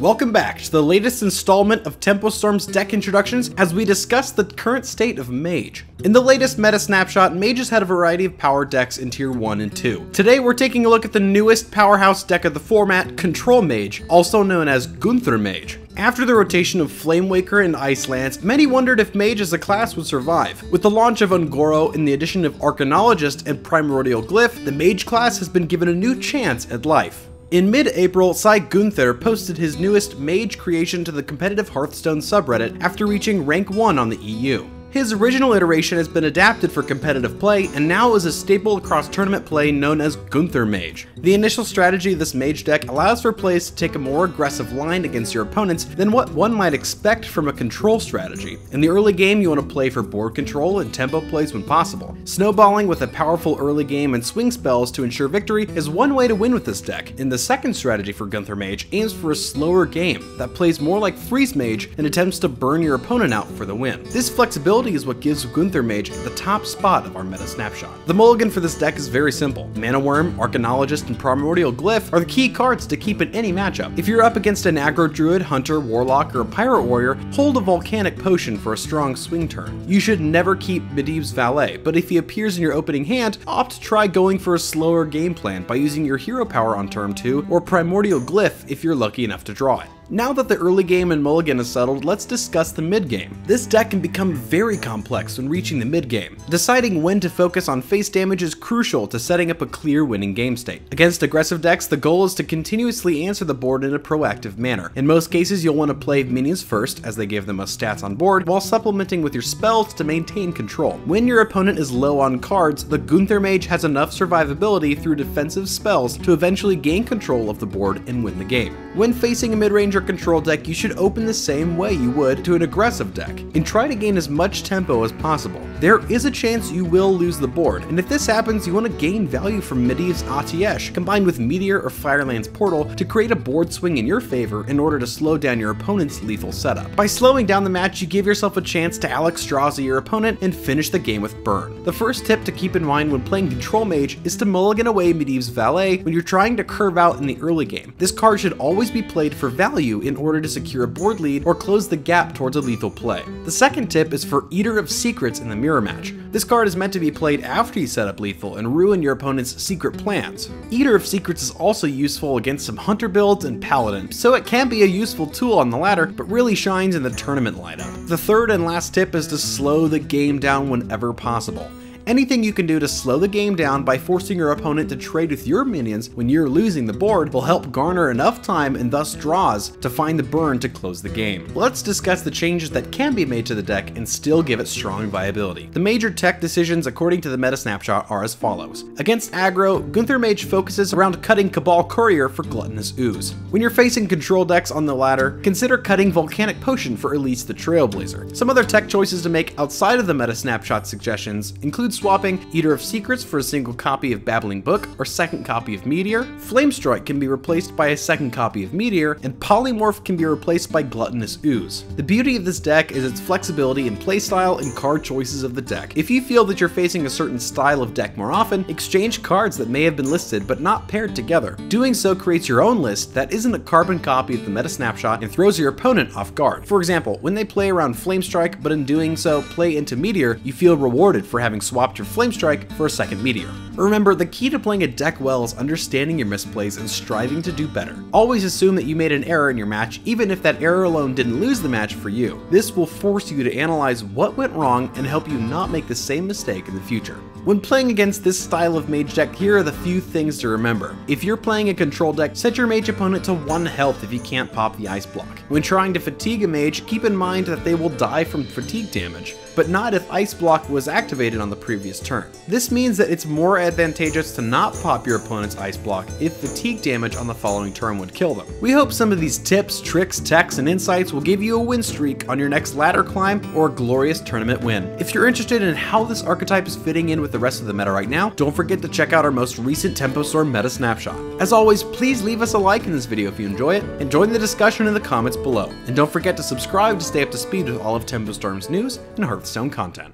Welcome back to the latest installment of Tempo Storm's deck introductions as we discuss the current state of Mage. In the latest meta snapshot, Mages had a variety of power decks in tier 1 and 2. Today we're taking a look at the newest powerhouse deck of the format, Control Mage, also known as Gunther Mage. After the rotation of Flamewaker and Ice Lance, many wondered if Mage as a class would survive. With the launch of Ungoro and the addition of Arcanologist and Primordial Glyph, the Mage class has been given a new chance at life. In mid-April, Cy Gunther posted his newest Mage creation to the competitive Hearthstone subreddit after reaching rank 1 on the EU. His original iteration has been adapted for competitive play and now is a staple across tournament play known as Gunther Mage. The initial strategy of this Mage deck allows for players to take a more aggressive line against your opponents than what one might expect from a control strategy. In the early game, you want to play for board control and tempo plays when possible. Snowballing with a powerful early game and swing spells to ensure victory is one way to win with this deck, and the second strategy for Gunther Mage aims for a slower game that plays more like Freeze Mage and attempts to burn your opponent out for the win. This flexibility is what gives Gunther Mage the top spot of our meta snapshot. The mulligan for this deck is very simple. Mana Wyrm, Arcanologist, and Primordial Glyph are the key cards to keep in any matchup. If you're up against an aggro druid, hunter, warlock, or a pirate warrior, hold a volcanic potion for a strong swing turn. You should never keep Medivh's Valet, but if he appears in your opening hand, opt to try going for a slower game plan by using your hero power on turn 2 or Primordial Glyph if you're lucky enough to draw it. Now that the early game and mulligan is settled, let's discuss the mid game. This deck can become very complex when reaching the mid game. Deciding when to focus on face damage is crucial to setting up a clear winning game state. Against aggressive decks, the goal is to continuously answer the board in a proactive manner. In most cases, you'll want to play minions first, as they give the most stats on board, while supplementing with your spells to maintain control. When your opponent is low on cards, the Gunther Mage has enough survivability through defensive spells to eventually gain control of the board and win the game. When facing a mid-range or control deck, you should open the same way you would to an aggressive deck, and try to gain as much tempo as possible. There is a chance you will lose the board, and if this happens, you want to gain value from Medivh's Atiesh combined with Meteor or Fireland's Portal to create a board swing in your favor in order to slow down your opponent's lethal setup. By slowing down the match, you give yourself a chance to Alexstrasza your opponent and finish the game with Burn. The first tip to keep in mind when playing Control Mage is to mulligan away Medivh's Valet when you're trying to curve out in the early game. This card should always be played for value in order to secure a board lead or close the gap towards a lethal play. The second tip is for Eater of Secrets in the mirror match. This card is meant to be played after you set up lethal and ruin your opponent's secret plans. Eater of Secrets is also useful against some hunter builds and paladin, so it can be a useful tool on the ladder, but really shines in the tournament lineup. The third and last tip is to slow the game down whenever possible. Anything you can do to slow the game down by forcing your opponent to trade with your minions when you're losing the board will help garner enough time and thus draws to find the burn to close the game. Let's discuss the changes that can be made to the deck and still give it strong viability. The major tech decisions according to the meta snapshot are as follows. Against aggro, Gunther Mage focuses around cutting Cabal Courier for Gluttonous Ooze. When you're facing control decks on the ladder, consider cutting Volcanic Potion for Elise the Trailblazer. Some other tech choices to make outside of the meta snapshot suggestions include swapping Eater of Secrets for a single copy of Babbling Book or second copy of Meteor, Flamestrike can be replaced by a second copy of Meteor, and Polymorph can be replaced by Gluttonous Ooze. The beauty of this deck is its flexibility in playstyle and card choices of the deck. If you feel that you're facing a certain style of deck more often, exchange cards that may have been listed but not paired together. Doing so creates your own list that isn't a carbon copy of the meta snapshot and throws your opponent off guard. For example, when they play around Flamestrike but in doing so play into Meteor, you feel rewarded for having swapped your Flamestrike for a second Meteor. Remember, the key to playing a deck well is understanding your misplays and striving to do better. Always assume that you made an error in your match, even if that error alone didn't lose the match for you. This will force you to analyze what went wrong and help you not make the same mistake in the future. When playing against this style of mage deck, here are the few things to remember. If you're playing a control deck, set your mage opponent to 1 health if you can't pop the ice block. When trying to fatigue a mage, keep in mind that they will die from fatigue damage, but not if ice block was activated on the previous turn. This means that it's more advantageous to not pop your opponent's ice block if fatigue damage on the following turn would kill them. We hope some of these tips, tricks, techs, and insights will give you a win streak on your next ladder climb or a glorious tournament win. If you're interested in how this archetype is fitting in with the rest of the meta right now, don't forget to check out our most recent Tempo Storm meta snapshot. As always, please leave us a like in this video if you enjoy it, and join the discussion in the comments below. And don't forget to subscribe to stay up to speed with all of Tempo Storm's news and Hearthstone content.